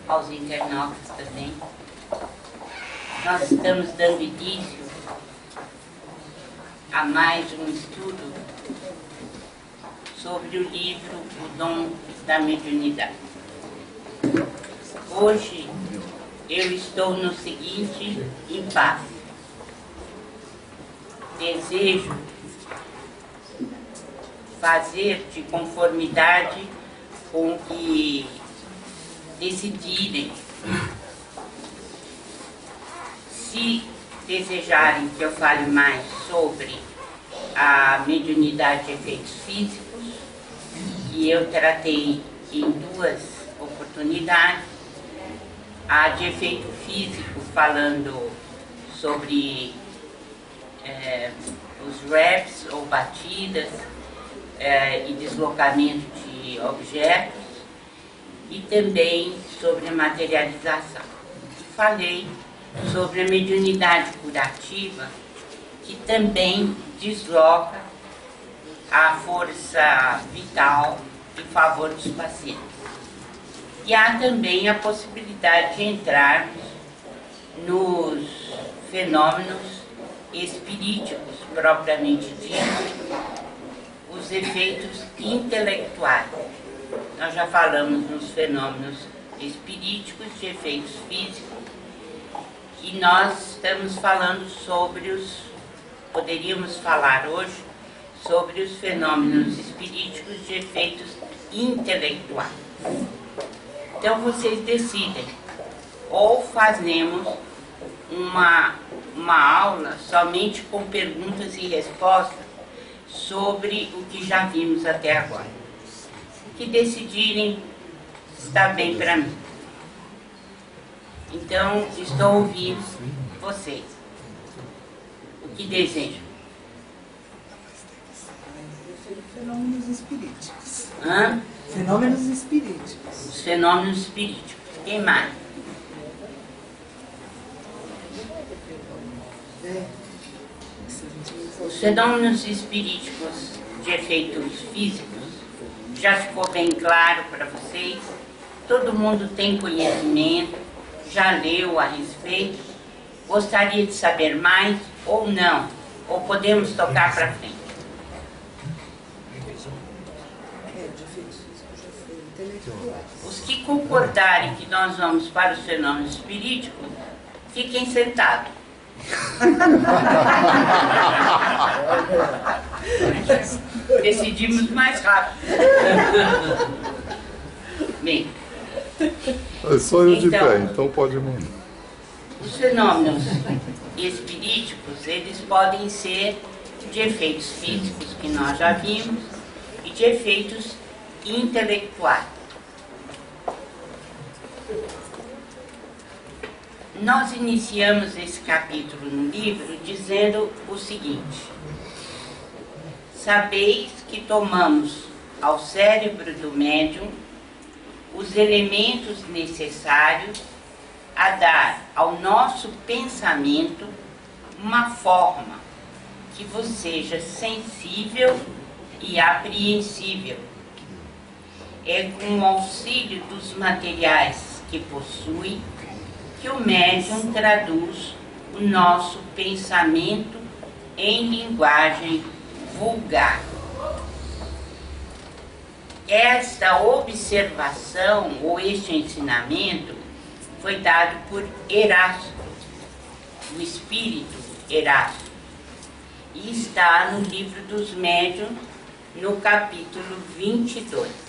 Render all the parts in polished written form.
aos internautas também. Nós estamos dando início a mais um estudo sobre o livro O Dom da Mediunidade. Hoje eu estou no seguinte impasse. Desejo fazer de conformidade com o que decidirem. Se desejarem que eu fale mais sobre a mediunidade de efeitos físicos, que eu tratei em 2 oportunidades, a de efeito físico falando sobre os raps ou batidas e deslocamento de objetos, e também sobre a materialização. Falei sobre a mediunidade curativa, que também desloca a força vital em favor dos pacientes. E há também a possibilidade de entrarmos nos fenômenos espiríticos, propriamente dito, os efeitos intelectuais. Nós já falamos nos fenômenos espiríticos, de efeitos físicos, e nós estamos falando sobre poderíamos falar hoje sobre os fenômenos espiríticos de efeitos intelectuais. Então vocês decidem, ou fazemos uma aula somente com perguntas e respostas sobre o que já vimos até agora. O que decidirem está bem para mim. Então, estou ouvindo vocês. O que desejam? Fenômenos espiríticos. Hã? Fenômenos espiríticos. Os fenômenos espiríticos. Quem mais? Os fenômenos espiríticos de efeitos físicos já ficou bem claro para vocês? Todo mundo tem conhecimento, já leu a respeito? Gostaria de saber mais ou não? Ou podemos tocar para frente? Os que concordarem que nós vamos para os fenômenos espiríticos, fiquem sentados. Decidimos mais rápido. Bem, é sonho de pé, então pode mandar. Os fenômenos espiríticos, eles podem ser de efeitos físicos, que nós já vimos, e de efeitos intelectuais. Nós iniciamos esse capítulo no livro dizendo o seguinte: sabeis que tomamos ao cérebro do médium os elementos necessários a dar ao nosso pensamento uma forma que vos seja sensível e apreensível. É com o auxílio dos materiais que possui que o médium traduz o nosso pensamento em linguagem vulgar. Esta observação ou este ensinamento foi dado por Erasto, o espírito Erasto, e está no livro dos médiuns, no capítulo 22.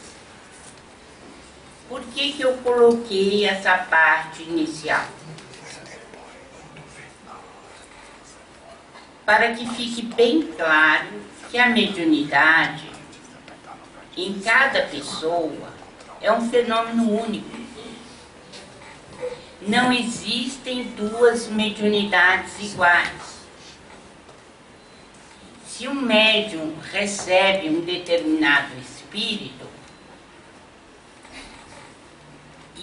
Por que eu coloquei essa parte inicial? Para que fique bem claro que a mediunidade, em cada pessoa, é um fenômeno único. Não existem 2 mediunidades iguais. Se um médium recebe um determinado espírito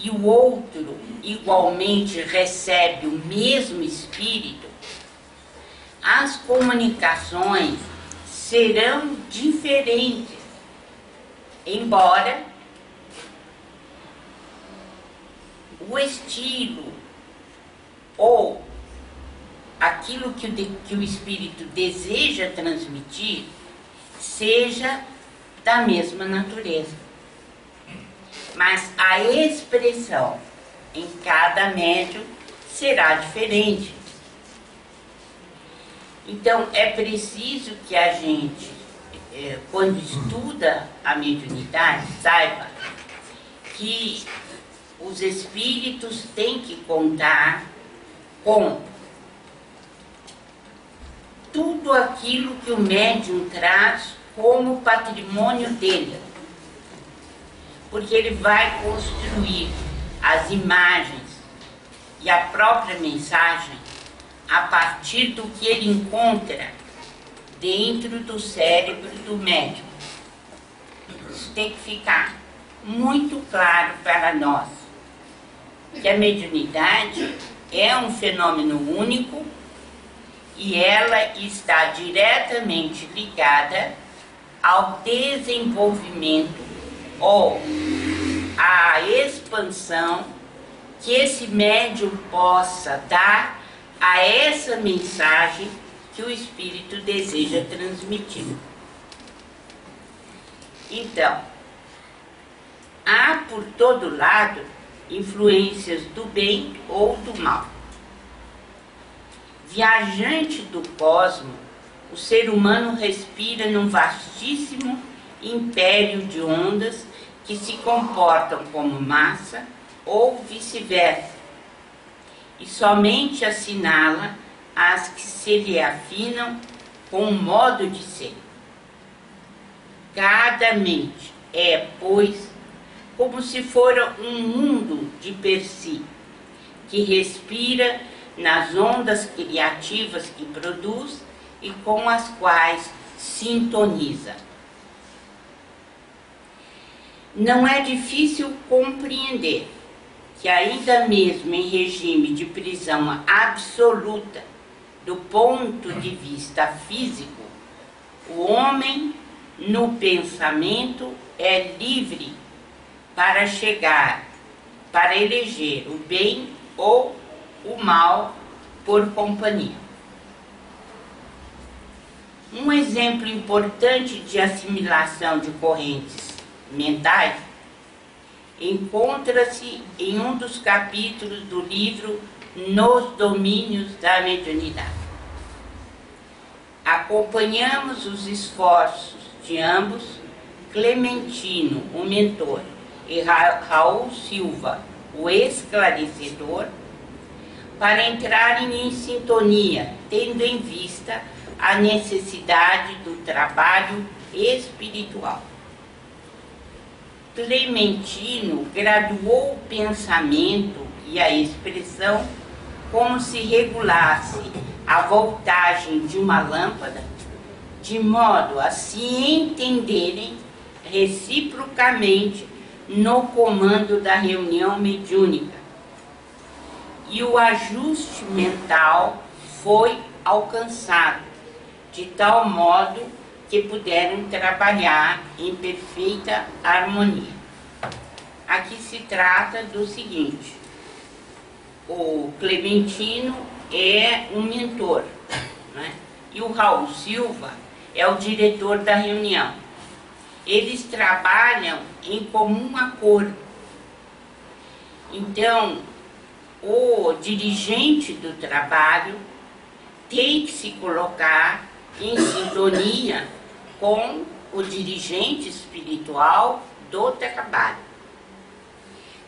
e o outro igualmente recebe o mesmo espírito, as comunicações serão diferentes, embora o estilo ou aquilo que o espírito deseja transmitir seja da mesma natureza. Mas a expressão em cada médium será diferente. Então, é preciso que a gente, quando estuda a mediunidade, saiba que os espíritos têm que contar com tudo aquilo que o médium traz como patrimônio dele. Porque ele vai construir as imagens e a própria mensagem a partir do que ele encontra dentro do cérebro do médium. Isso tem que ficar muito claro para nós, que a mediunidade é um fenômeno único e ela está diretamente ligada ao desenvolvimento ou à expansão que esse médium possa dar a essa mensagem que o espírito deseja transmitir. Então, há por todo lado influências do bem ou do mal. Viajante do cosmo, o ser humano respira num vastíssimo império de ondas que se comportam como massa ou vice-versa, e somente assinala as que se lhe afinam com o modo de ser. Cada mente é, pois, como se fora um mundo de per si, que respira nas ondas criativas que produz e com as quais sintoniza. Não é difícil compreender que ainda mesmo em regime de prisão absoluta, do ponto de vista físico, o homem no pensamento é livre para eleger o bem ou o mal por companhia. Um exemplo importante de assimilação de correntes mentais encontra-se em um dos capítulos do livro Nos Domínios da Mediunidade. Acompanhamos os esforços de ambos, Clementino, o mentor, e Raul Silva, o esclarecedor, para entrarem em sintonia, tendo em vista a necessidade do trabalho espiritual. Clementino graduou o pensamento e a expressão como se regulasse a voltagem de uma lâmpada, de modo a se entenderem reciprocamente no comando da reunião mediúnica. E o ajuste mental foi alcançado, de tal modo que puderam trabalhar em perfeita harmonia. Aqui se trata do seguinte: o Clementino é um mentor, né? E o Raul Silva é o diretor da reunião. Eles trabalham em comum acordo. Então, o dirigente do trabalho tem que se colocar em sintonia com o dirigente espiritual do trabalho.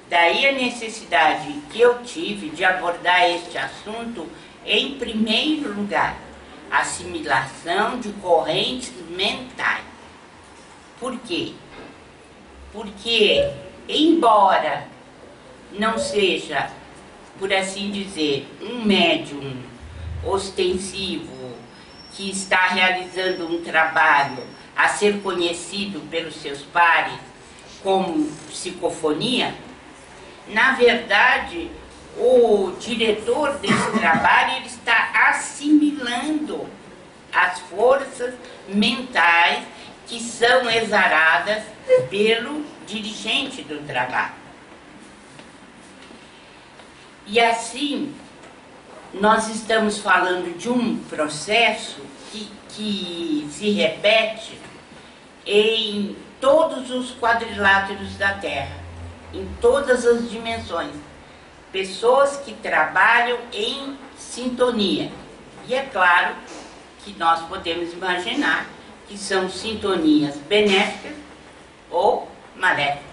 Daí a necessidade que eu tive de abordar este assunto em primeiro lugar, assimilação de correntes mentais. Por quê? Porque, embora não seja, por assim dizer, um médium ostensivo que está realizando um trabalho a ser conhecido pelos seus pares como psicofonia, na verdade, o diretor desse trabalho ele está assimilando as forças mentais que são exaradas pelo dirigente do trabalho. E assim, nós estamos falando de um processo que se repete em todos os quadriláteros da Terra, em todas as dimensões. Pessoas que trabalham em sintonia. E é claro que nós podemos imaginar que são sintonias benéficas ou maléficas.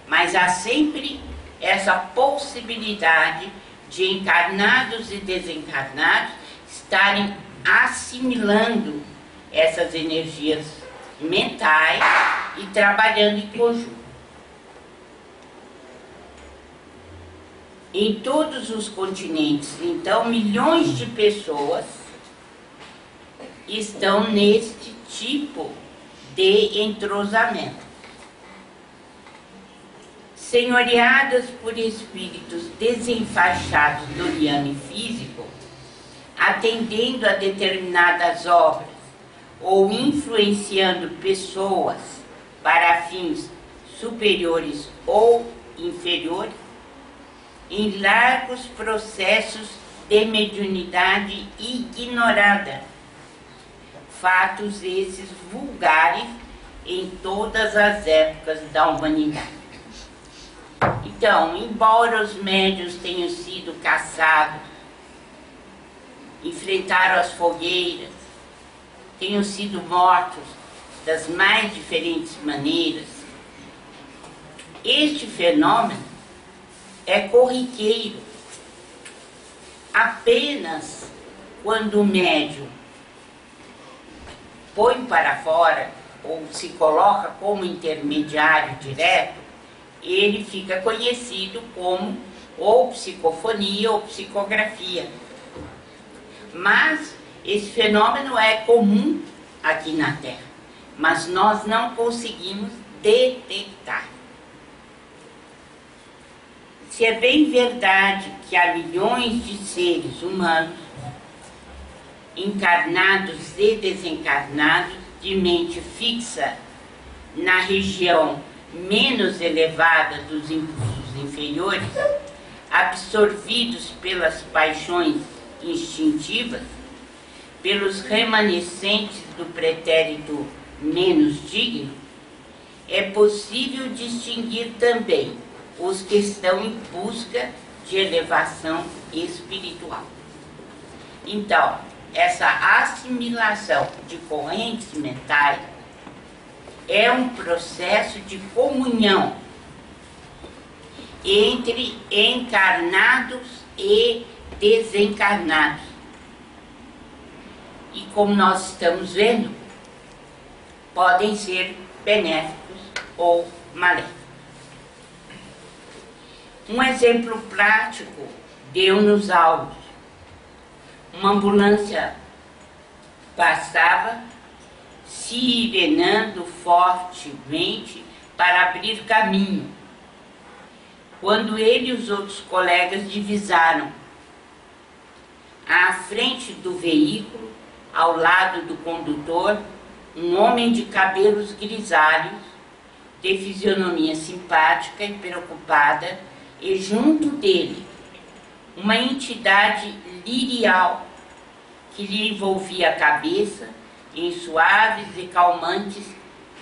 Mas há sempre essa possibilidade de encarnados e desencarnados estarem assimilando essas energias mentais e trabalhando em conjunto. Em todos os continentes, então, milhões de pessoas estão neste tipo de entrosamento. Senhoreadas por espíritos desenfaixados do liame físico, atendendo a determinadas obras ou influenciando pessoas para fins superiores ou inferiores, em largos processos de mediunidade ignorada. Fatos esses vulgares em todas as épocas da humanidade. Então, embora os médiuns tenham sido caçados, enfrentaram as fogueiras, tenham sido mortos das mais diferentes maneiras, este fenômeno é corriqueiro. Apenas quando o médium põe para fora ou se coloca como intermediário direto, ele fica conhecido como ou psicofonia ou psicografia. Mas esse fenômeno é comum aqui na Terra, mas nós não conseguimos detectar. Se é bem verdade que há milhões de seres humanos, encarnados e desencarnados, de mente fixa na região menos elevada dos impulsos inferiores, absorvidos pelas paixões instintivas, pelos remanescentes do pretérito menos digno, é possível distinguir também os que estão em busca de elevação espiritual. Então, essa assimilação de correntes mentais é um processo de comunhão entre encarnados e desencarnados. E como nós estamos vendo, podem ser benéficos ou maléficos. Um exemplo prático deu-nos Aulos. Uma ambulância passava, sirenando fortemente para abrir caminho, quando ele e os outros colegas divisaram, à frente do veículo, ao lado do condutor, um homem de cabelos grisalhos, de fisionomia simpática e preocupada, e junto dele, uma entidade lirial que lhe envolvia a cabeça em suaves e calmantes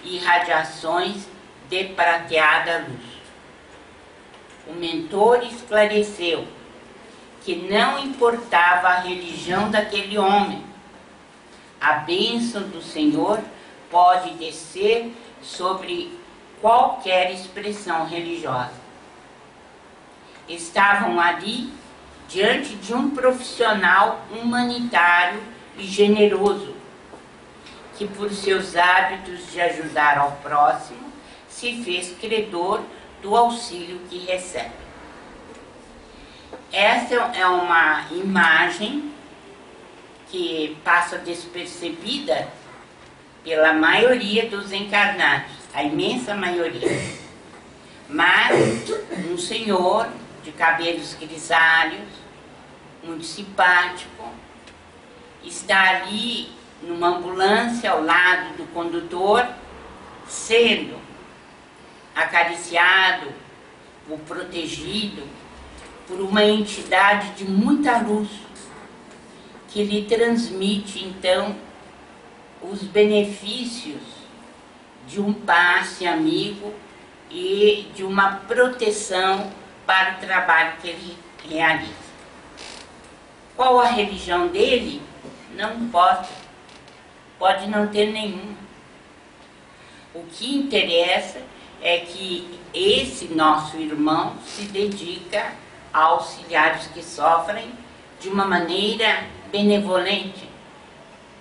irradiações de prateada luz. O mentor esclareceu que não importava a religião daquele homem, a bênção do Senhor pode descer sobre qualquer expressão religiosa. Estavam ali diante de um profissional humanitário e generoso, que por seus hábitos de ajudar ao próximo, se fez credor do auxílio que recebe. Essa é uma imagem que passa despercebida pela maioria dos encarnados, a imensa maioria. Mas um senhor de cabelos grisalhos, muito simpático, está ali numa ambulância ao lado do condutor, sendo acariciado ou protegido por uma entidade de muita luz, que lhe transmite, então, os benefícios de um passe amigo e de uma proteção para o trabalho que ele realiza. Qual a religião dele? Não importa, pode não ter nenhuma. O que interessa é que esse nosso irmão se dedica a auxiliar os que sofrem de uma maneira benevolente,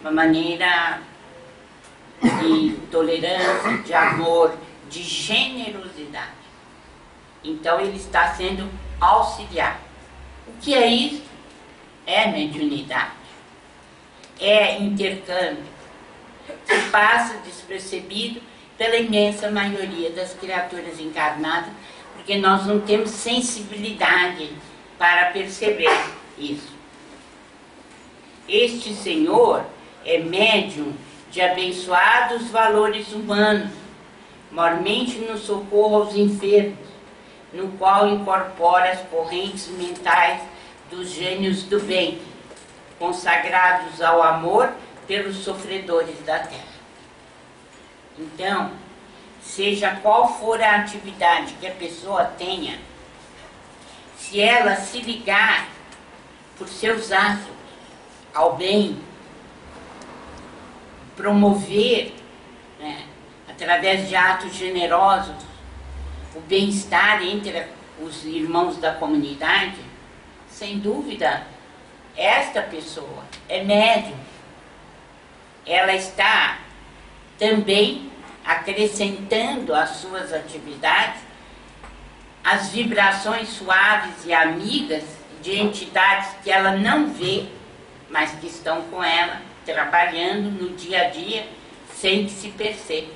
uma maneira de tolerância, de amor, de generosidade. Então ele está sendo auxiliar. O que é isso? É mediunidade, é intercâmbio, que passa despercebido pela imensa maioria das criaturas encarnadas, porque nós não temos sensibilidade para perceber isso. Este Senhor é médium de abençoados valores humanos, mormente no socorro aos enfermos, no qual incorpora as correntes mentais dos gênios do bem, consagrados ao amor pelos sofredores da terra. Então, seja qual for a atividade que a pessoa tenha, se ela se ligar por seus atos ao bem, promover, né, através de atos generosos, o bem-estar entre os irmãos da comunidade, sem dúvida, esta pessoa é médium. Ela está também acrescentando às suas atividades as vibrações suaves e amigas de entidades que ela não vê, mas que estão com ela, trabalhando no dia a dia, sem que se perceba.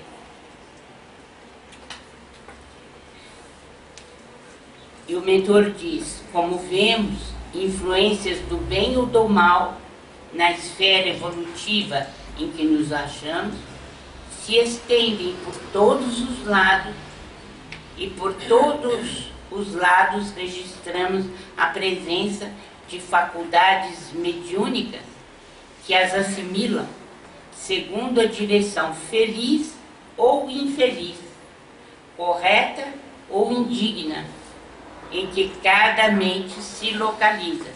E o mentor diz: como vemos, influências do bem ou do mal na esfera evolutiva em que nos achamos se estendem por todos os lados, e por todos os lados registramos a presença de faculdades mediúnicas que as assimilam segundo a direção feliz ou infeliz, correta ou indigna, em que cada mente se localiza.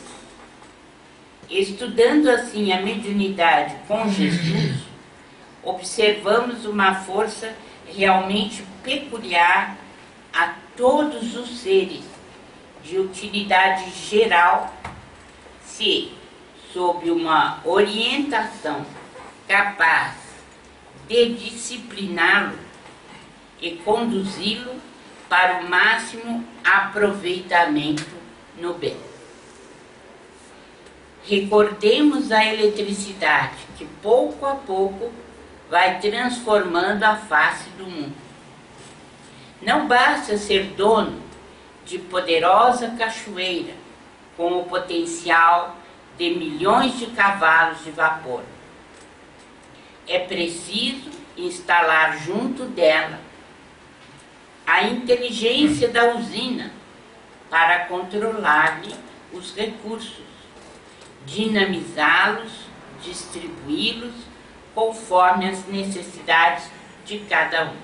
Estudando assim a mediunidade com Jesus, observamos uma força realmente peculiar a todos os seres, de utilidade geral, se, sob uma orientação capaz de discipliná-lo e conduzi-lo para o máximo aproveitamento no bem. Recordemos a eletricidade que pouco a pouco vai transformando a face do mundo. Não basta ser dono de poderosa cachoeira com o potencial de milhões de cavalos de vapor. É preciso instalar junto dela a inteligência da usina para controlar-lhe os recursos, dinamizá-los, distribuí-los conforme as necessidades de cada um.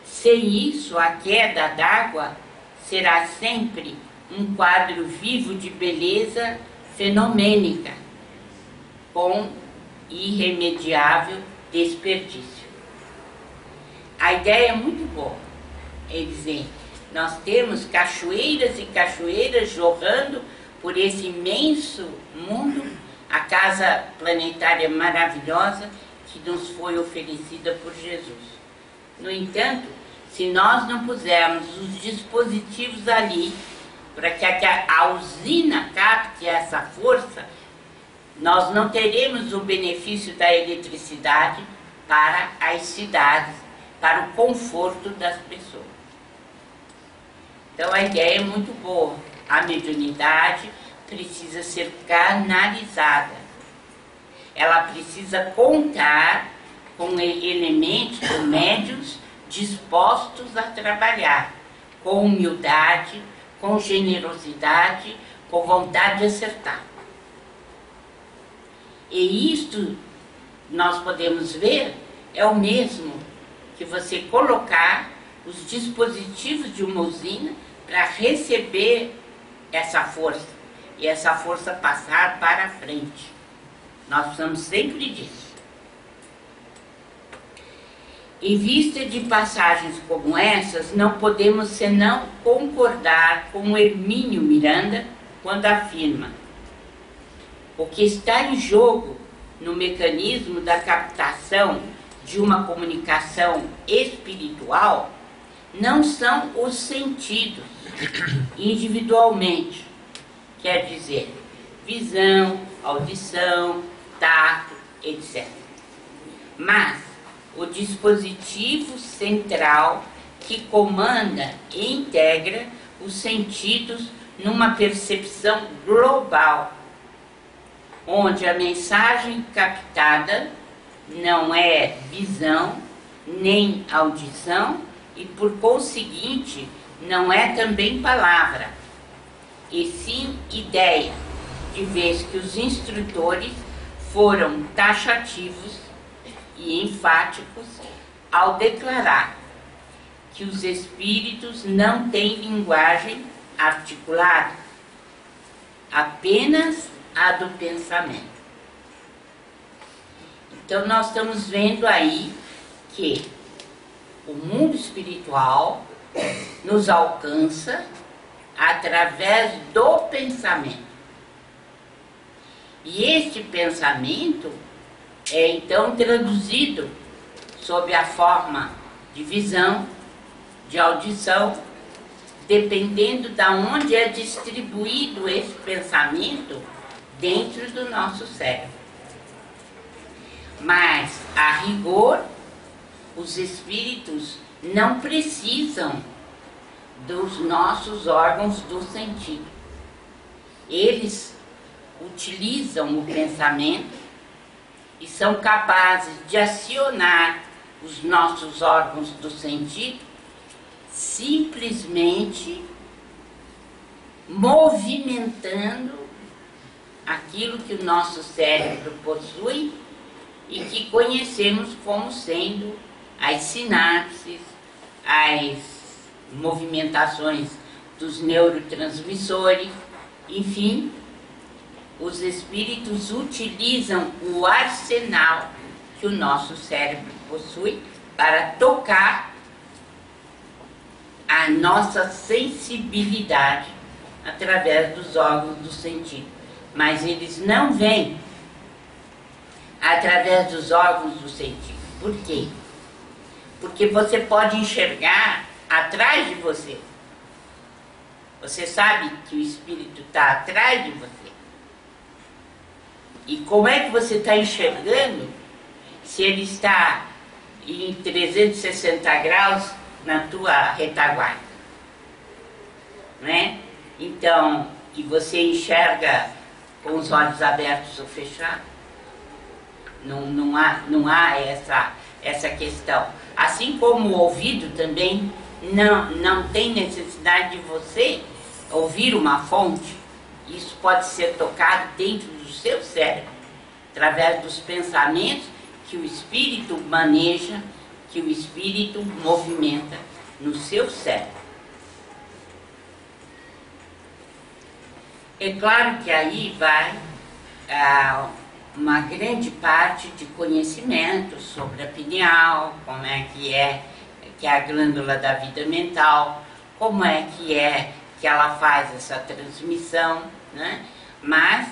Sem isso, a queda d'água será sempre um quadro vivo de beleza fenomênica, com irremediável desperdício. A ideia é muito boa. Eles dizem, nós temos cachoeiras e cachoeiras jorrando por esse imenso mundo, a casa planetária maravilhosa que nos foi oferecida por Jesus. No entanto, se nós não pusermos os dispositivos ali para que a usina capte essa força, nós não teremos o benefício da eletricidade para as cidades, para o conforto das pessoas. Então a ideia é muito boa. A mediunidade precisa ser canalizada. Ela precisa contar com elementos, com médiuns dispostos a trabalhar com humildade, com generosidade, com vontade de acertar. E isto, nós podemos ver, é o mesmo que você colocar os dispositivos de uma usina para receber essa força, e essa força passar para frente. Nós precisamos sempre disso. Em vista de passagens como essas, não podemos senão concordar com Hermínio Miranda quando afirma: o que está em jogo no mecanismo da captação de uma comunicação espiritual não são os sentidos individualmente, quer dizer, visão, audição, tato, etc. Mas o dispositivo central que comanda e integra os sentidos numa percepção global, onde a mensagem captada não é visão nem audição e, por conseguinte, não é também palavra, e sim ideia, de vez que os instrutores foram taxativos e enfáticos ao declarar que os espíritos não têm linguagem articulada, apenas a do pensamento. Então nós estamos vendo aí que o mundo espiritual nos alcança através do pensamento. E este pensamento é então traduzido sob a forma de visão, de audição, dependendo de onde é distribuído esse pensamento dentro do nosso cérebro. Mas, a rigor, os espíritos não precisam dos nossos órgãos do sentido. Eles utilizam o pensamento e são capazes de acionar os nossos órgãos do sentido simplesmente movimentando aquilo que o nosso cérebro possui e que conhecemos como sendo as sinapses, as movimentações dos neurotransmissores, enfim, os espíritos utilizam o arsenal que o nosso cérebro possui para tocar a nossa sensibilidade através dos órgãos do sentido. Mas eles não vêm através dos órgãos do sentido. Por quê? Porque você pode enxergar atrás de você. Você sabe que o espírito está atrás de você. E como é que você está enxergando se ele está em 360 graus na tua retaguarda? Né? Então, e você enxerga com os olhos abertos ou fechados? Não há essa questão. Assim como o ouvido também não tem necessidade de você ouvir uma fonte. Isso pode ser tocado dentro do seu cérebro, através dos pensamentos que o espírito maneja, que o espírito movimenta no seu cérebro. É claro que aí vai uma grande parte de conhecimento sobre a pineal, como é que é a glândula da vida mental, como é que ela faz essa transmissão, né? Mas,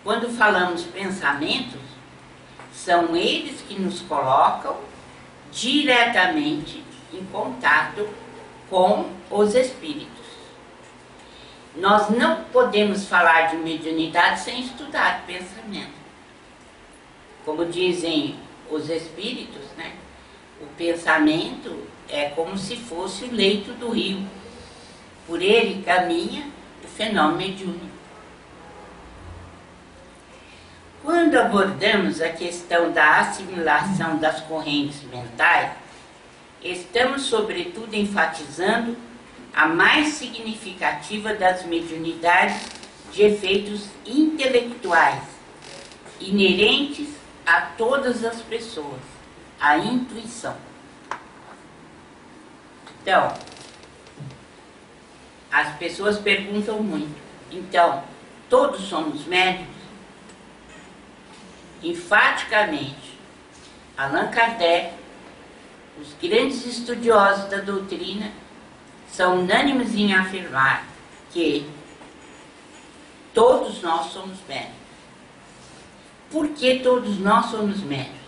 quando falamos pensamentos, são eles que nos colocam diretamente em contato com os espíritos. Nós não podemos falar de mediunidade sem estudar pensamento. Como dizem os espíritos, né? O pensamento é como se fosse o leito do rio. Por ele caminha o fenômeno mediúnico. Quando abordamos a questão da assimilação das correntes mentais, estamos sobretudo enfatizando a mais significativa das mediunidades de efeitos intelectuais, inerentes a todas as pessoas, a intuição. Então, as pessoas perguntam muito, então, todos somos médicos? Enfaticamente, Allan Kardec, os grandes estudiosos da doutrina, são unânimes em afirmar que todos nós somos médicos. Por que todos nós somos médicos?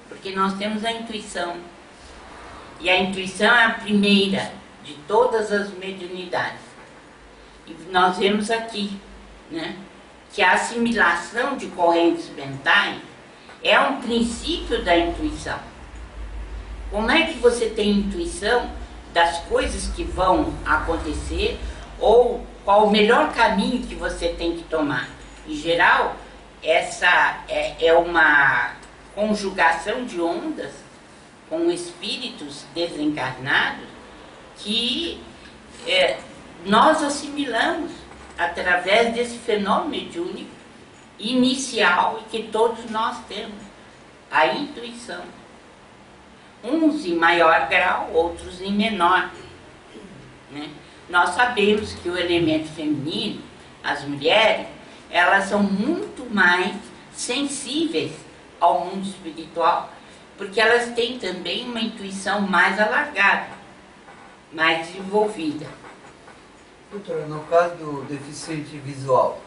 Porque nós temos a intuição. E a intuição é a primeira de todas as mediunidades. E nós vemos aqui, né, que a assimilação de correntes mentais é um princípio da intuição. Como é que você tem intuição das coisas que vão acontecer ou qual o melhor caminho que você tem que tomar? Em geral, essa é uma conjugação de ondas com espíritos desencarnados que nós assimilamos através desse fenômeno mediúnico inicial e que todos nós temos, a intuição. Uns em maior grau, outros em menor, né? Nós sabemos que o elemento feminino, as mulheres, elas são muito mais sensíveis ao mundo espiritual, porque elas têm também uma intuição mais alargada, mais desenvolvida. Doutora, no caso do deficiente visual?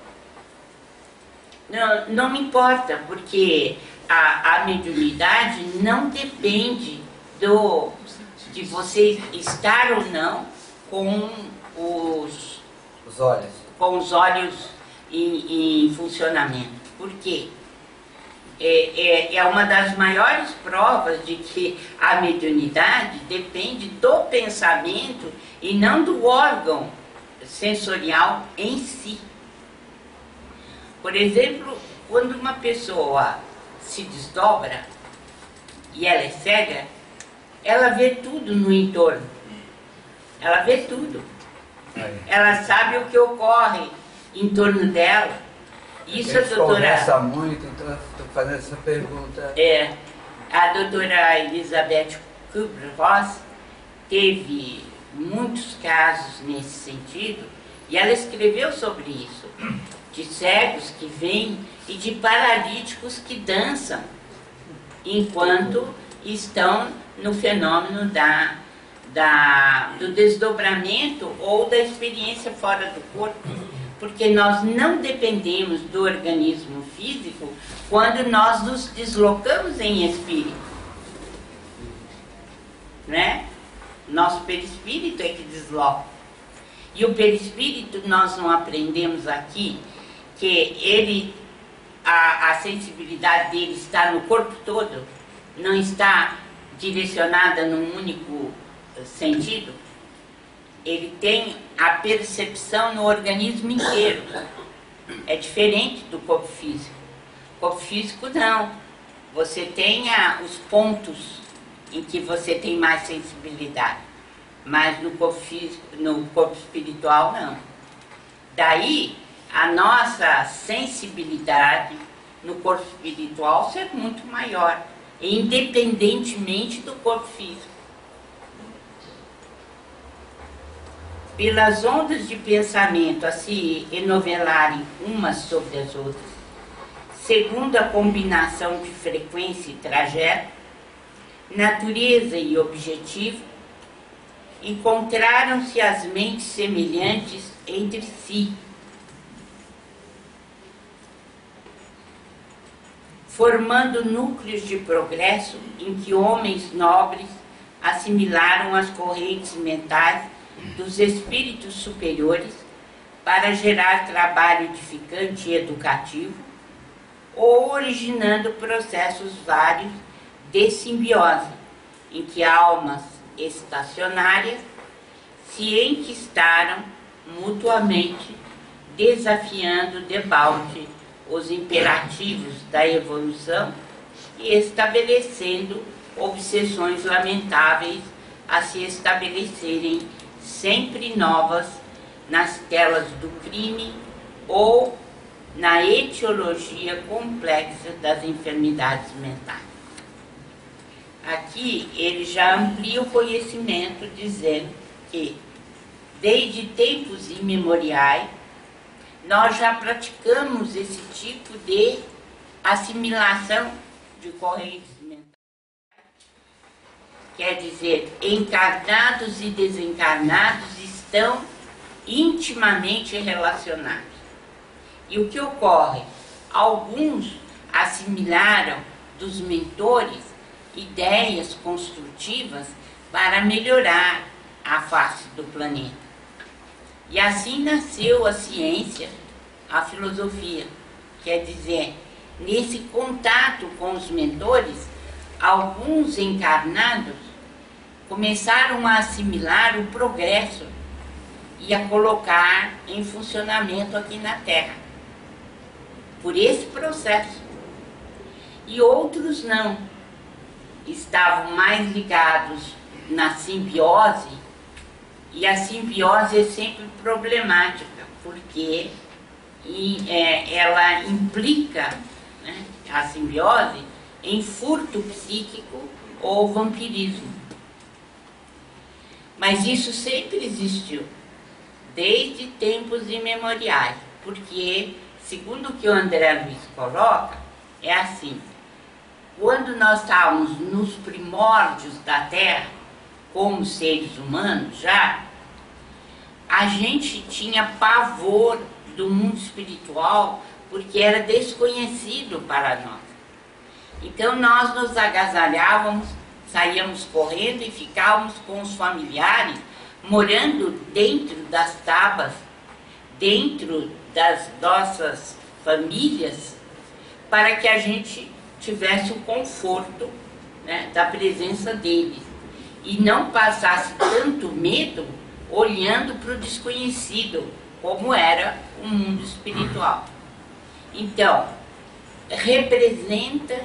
Não me importa, porque a mediunidade não depende de você estar ou não com os olhos em funcionamento. Por quê? É uma das maiores provas de que a mediunidade depende do pensamento e não do órgão sensorial em si. Por exemplo, quando uma pessoa se desdobra e ela é cega, ela vê tudo no entorno. Ela vê tudo. Ela sabe o que ocorre em torno dela. Isso a doutora... conversa muito, então estou fazendo essa pergunta. A doutora Elizabeth Kubler-Ross teve muitos casos nesse sentido e ela escreveu sobre isso, de cegos que vêm e de paralíticos que dançam enquanto estão no fenômeno do desdobramento ou da experiência fora do corpo, porque nós não dependemos do organismo físico quando nós nos deslocamos em espírito, né? Nosso perispírito é que desloca. E o perispírito, nós não aprendemos aqui que a sensibilidade dele está no corpo todo, não está direcionada num único sentido. Ele tem a percepção no organismo inteiro. É diferente do corpo físico. O corpo físico não. Você tem os pontos em que você tem mais sensibilidade, mas no corpo físico, no corpo espiritual não. Daí a nossa sensibilidade no corpo espiritual ser muito maior, independentemente do corpo físico. Pelas ondas de pensamento a se enovelarem umas sobre as outras, segundo a combinação de frequência e trajeto, natureza e objetivo, encontraram-se as mentes semelhantes entre si, formando núcleos de progresso em que homens nobres assimilaram as correntes mentais dos espíritos superiores para gerar trabalho edificante e educativo, ou originando processos vários de simbiose, em que almas estacionárias se enquistaram mutuamente, desafiando debalde os imperativos da evolução e estabelecendo obsessões lamentáveis a se estabelecerem sempre novas nas telas do crime ou na etiologia complexa das enfermidades mentais. Aqui ele já amplia o conhecimento, dizendo que, desde tempos imemoriais, nós já praticamos esse tipo de assimilação de correntes mentais. Quer dizer, encarnados e desencarnados estão intimamente relacionados. E o que ocorre? Alguns assimilaram dos mentores ideias construtivas para melhorar a face do planeta. E assim nasceu a ciência, a filosofia. Quer dizer, nesse contato com os mentores, alguns encarnados começaram a assimilar o progresso e a colocar em funcionamento aqui na Terra, por esse processo. E outros não, estavam mais ligados na simbiose, e a simbiose é sempre problemática, porque ela implica, né, a simbiose, em furto psíquico ou vampirismo. Mas isso sempre existiu, desde tempos imemoriais, porque, segundo o que o André Luiz coloca, é assim: quando nós estávamos nos primórdios da Terra, como seres humanos já, a gente tinha pavor do mundo espiritual, porque era desconhecido para nós. Então nós nos agasalhávamos, saíamos correndo e ficávamos com os familiares, morando dentro das tabas, dentro das nossas famílias, para que a gente tivesse o conforto, né, da presença deles e não passasse tanto medo olhando para o desconhecido, como era o mundo espiritual. Então, representa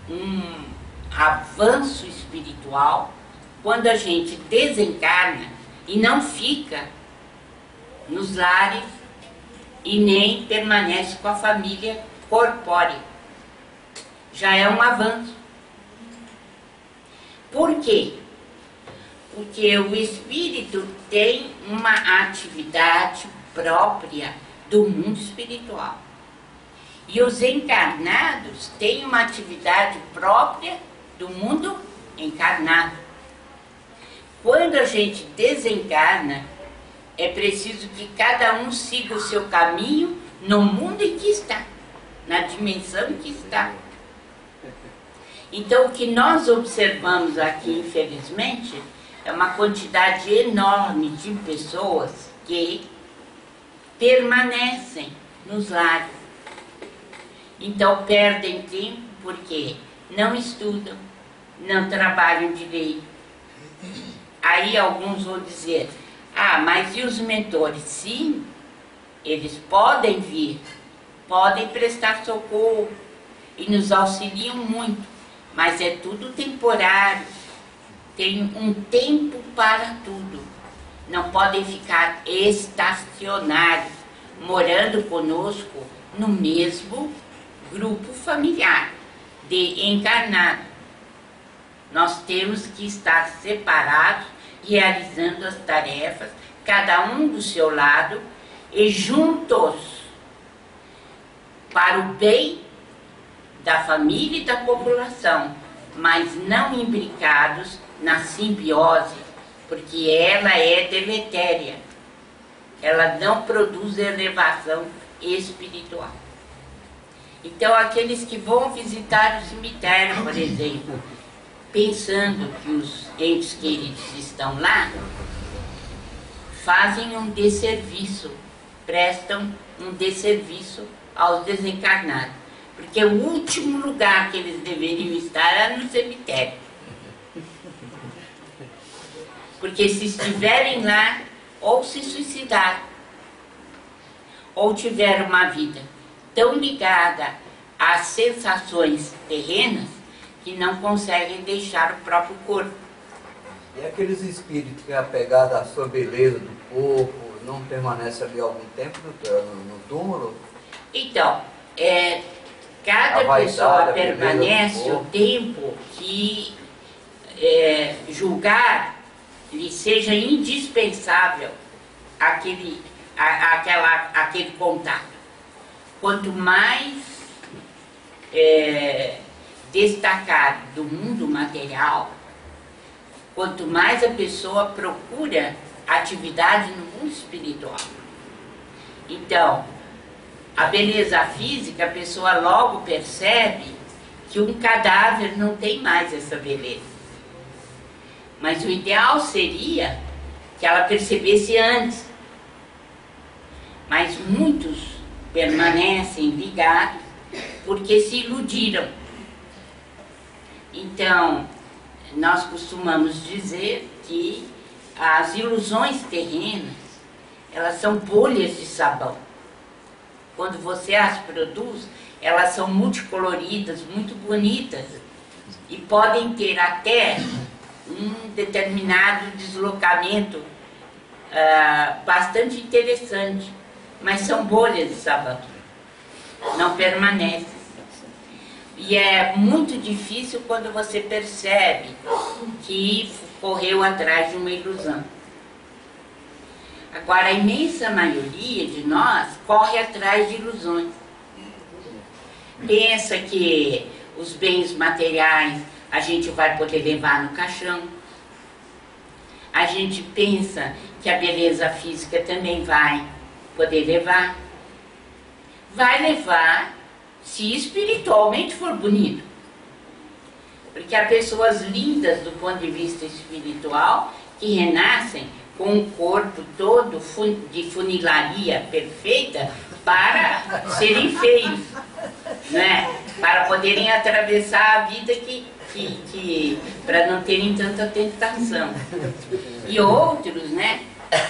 um avanço espiritual quando a gente desencarna e não fica nos lares e nem permanece com a família corpórea. Já é um avanço. Por quê? Porque o espírito tem uma atividade própria do mundo espiritual. E os encarnados têm uma atividade própria do mundo encarnado. Quando a gente desencarna, é preciso que cada um siga o seu caminho no mundo em que está, na dimensão em que está. Então, o que nós observamos aqui, infelizmente, é uma quantidade enorme de pessoas que permanecem nos lares. Então, perdem tempo porque não estudam, não trabalham direito. Aí alguns vão dizer: ah, mas e os mentores? Sim, eles podem vir, podem prestar socorro e nos auxiliam muito, mas é tudo temporário. Tem um tempo para tudo. Não podem ficar estacionários, morando conosco no mesmo grupo familiar de encarnado. Nós temos que estar separados, realizando as tarefas, cada um do seu lado, e juntos, para o bem da família e da população, mas não imbricados na simbiose, porque ela é deletéria. Ela não produz elevação espiritual. Então, aqueles que vão visitar o cemitério, por exemplo, pensando que os entes queridos estão lá, fazem um desserviço, prestam um desserviço aos desencarnados. Porque o último lugar que eles deveriam estar era no cemitério. Porque se estiverem lá, ou se suicidaram, ou tiveram uma vida tão ligada às sensações terrenas que não conseguem deixar o próprio corpo. E aqueles espíritos que é apegado à sua beleza do corpo, não permanece ali algum tempo, doutora, no túmulo? Então, cada pessoa permanece o tempo que julgar lhe seja indispensável aquele contato. Quanto mais destacado do mundo material, quanto mais a pessoa procura atividade no mundo espiritual. Então, a beleza física, a pessoa logo percebe que um cadáver não tem mais essa beleza. Mas o ideal seria que ela percebesse antes. Mas muitos permanecem ligados porque se iludiram. Então, nós costumamos dizer que as ilusões terrenas, elas são bolhas de sabão. Quando você as produz, elas são multicoloridas, muito bonitas e podem ter até um determinado deslocamento bastante interessante, mas são bolhas de sabão, não permanecem. E é muito difícil quando você percebe que correu atrás de uma ilusão. Agora, a imensa maioria de nós corre atrás de ilusões. Pensa que os bens materiais a gente vai poder levar no caixão. A gente pensa que a beleza física também vai poder levar. Vai levar se espiritualmente for bonito. Porque há pessoas lindas do ponto de vista espiritual que renascem com um corpo todo de funilaria perfeita para serem feios, né? Para poderem atravessar a vida para não terem tanta tentação. E outros, né,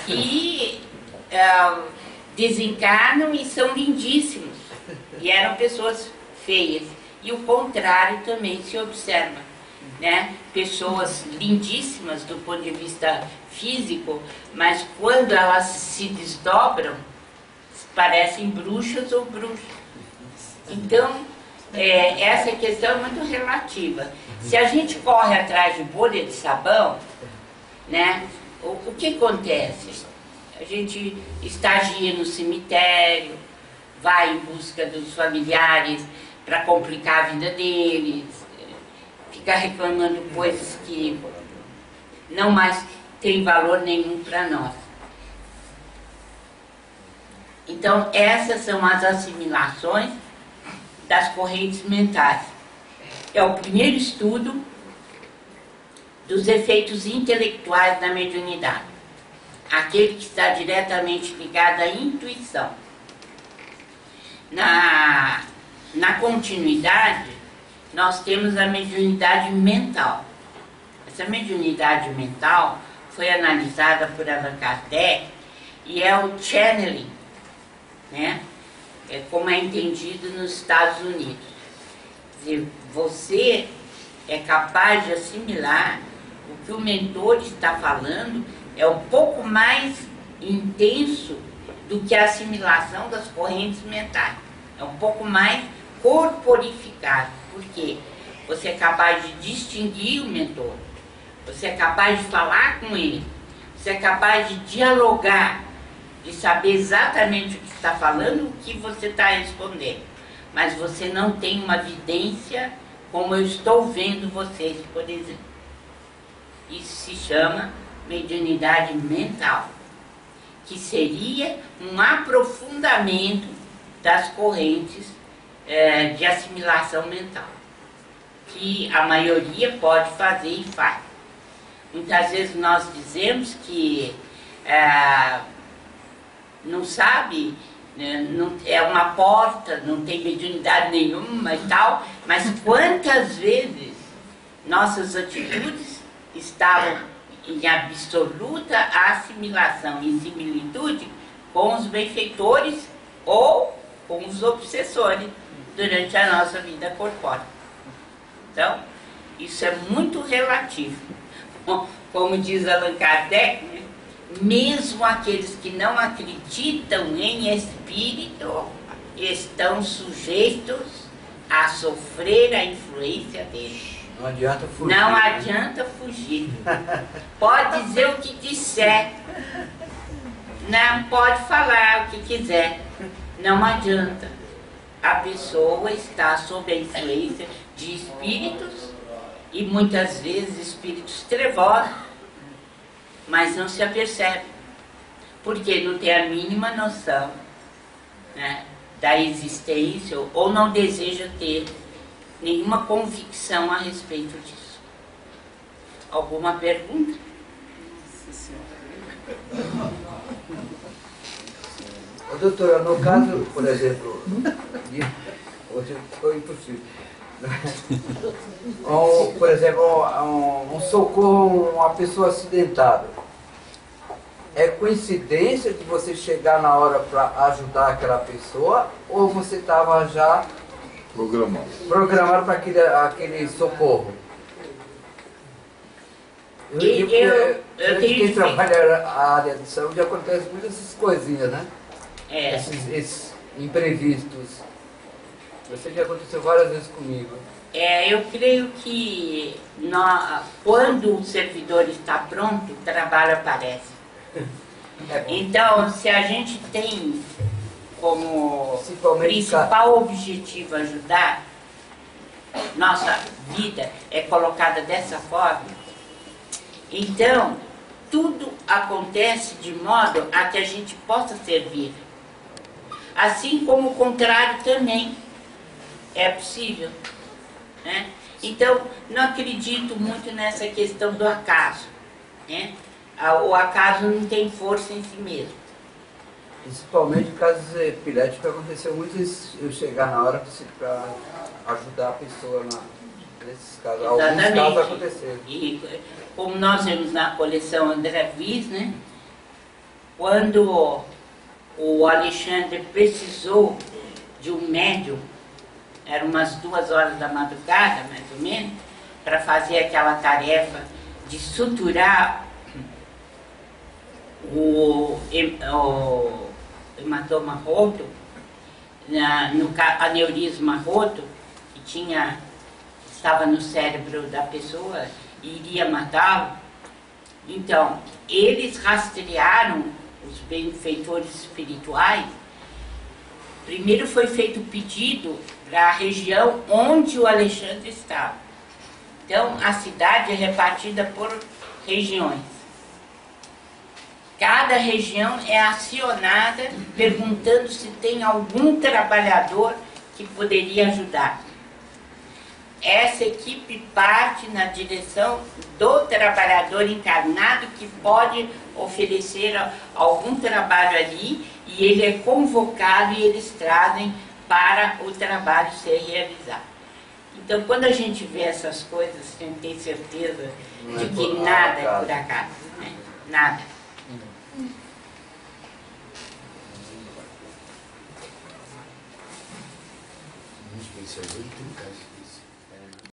que desencarnam e são lindíssimos, e eram pessoas feias. E o contrário também se observa, né? Pessoas lindíssimas do ponto de vista físico, mas quando elas se desdobram, parecem bruxas ou bruxos. Então, essa questão é muito relativa. Se a gente corre atrás de bolha de sabão, né, o que acontece? A gente estagia no cemitério, vai em busca dos familiares para complicar a vida deles, fica reclamando coisas que não mais têm valor nenhum para nós. Então, essas são as assimilações das correntes mentais. É o primeiro estudo dos efeitos intelectuais da mediunidade, aquele que está diretamente ligado à intuição. Na continuidade, nós temos a mediunidade mental. Essa mediunidade mental foi analisada por Allan Kardec e é o channeling, né? É como é entendido nos Estados Unidos. Quer dizer, você é capaz de assimilar o que o mentor está falando, é um pouco mais intenso do que a assimilação das correntes mentais. É um pouco mais corporificado. Por quê? Você é capaz de distinguir o mentor. Você é capaz de falar com ele. Você é capaz de dialogar, de saber exatamente o que está falando, o que você está respondendo. Mas você não tem uma vidência como eu estou vendo vocês, por exemplo. Isso se chama mediunidade mental, que seria um aprofundamento das correntes de assimilação mental, que a maioria pode fazer e faz. Muitas vezes nós dizemos que não sabe, não, é uma porta, não tem mediunidade nenhuma e tal, mas quantas vezes nossas atitudes estavam em absoluta assimilação e similitude com os benfeitores ou com os obsessores durante a nossa vida corpórea. Então, isso é muito relativo. como diz Allan Kardec, né? Mesmo aqueles que não acreditam em espírito estão sujeitos a sofrer a influência dele. Não adianta fugir. Não adianta fugir. Pode dizer o que disser. Não pode falar o que quiser. Não adianta. A pessoa está sob a influência de espíritos, e muitas vezes espíritos trevosos, mas não se apercebe, porque não tem a mínima noção, né, da existência, ou não deseja ter nenhuma convicção a respeito disso. Alguma pergunta? Doutora, no caso, por exemplo, hoje foi impossível. Por exemplo, um socorro a uma pessoa acidentada. É coincidência de você chegar na hora para ajudar aquela pessoa, ou você estava já programado para aquele socorro? Quem trabalha na área de saúde acontece muitas essas coisinhas, né? Esses imprevistos. Eu sei que aconteceu várias vezes comigo. Eu creio que quando o servidor está pronto, o trabalho aparece. Então, se a gente tem como principal objetivo ajudar, nossa vida é colocada dessa forma, então tudo acontece de modo a que a gente possa servir. Assim como o contrário também é possível, né? Então, não acredito muito nessa questão do acaso, né? O acaso não tem força em si mesmo. Principalmente casos epiléticos, aconteceu muito eu chegar na hora para ajudar a pessoa nesses casos. Exatamente. Alguns casos aconteceram. E como nós vemos na coleção André Luiz, né? Quando o Alexandre precisou de um médium, eram umas 2 horas da madrugada, mais ou menos, para fazer aquela tarefa de suturar o hematoma roto, no aneurisma roto, que estava no cérebro da pessoa e iria matá-lo. Então, eles rastrearam os benfeitores espirituais. Primeiro foi feito o pedido para a região onde o Alexandre estava. Então, a cidade é repartida por regiões. Cada região é acionada perguntando se tem algum trabalhador que poderia ajudar. Essa equipe parte na direção do trabalhador encarnado que pode oferecer algum trabalho ali, e ele é convocado e eles trazem para o trabalho ser realizado. Então, quando a gente vê essas coisas, a gente tem certeza de que nada é por acaso, né? Nada. Vamos pensar hoje, tem caso.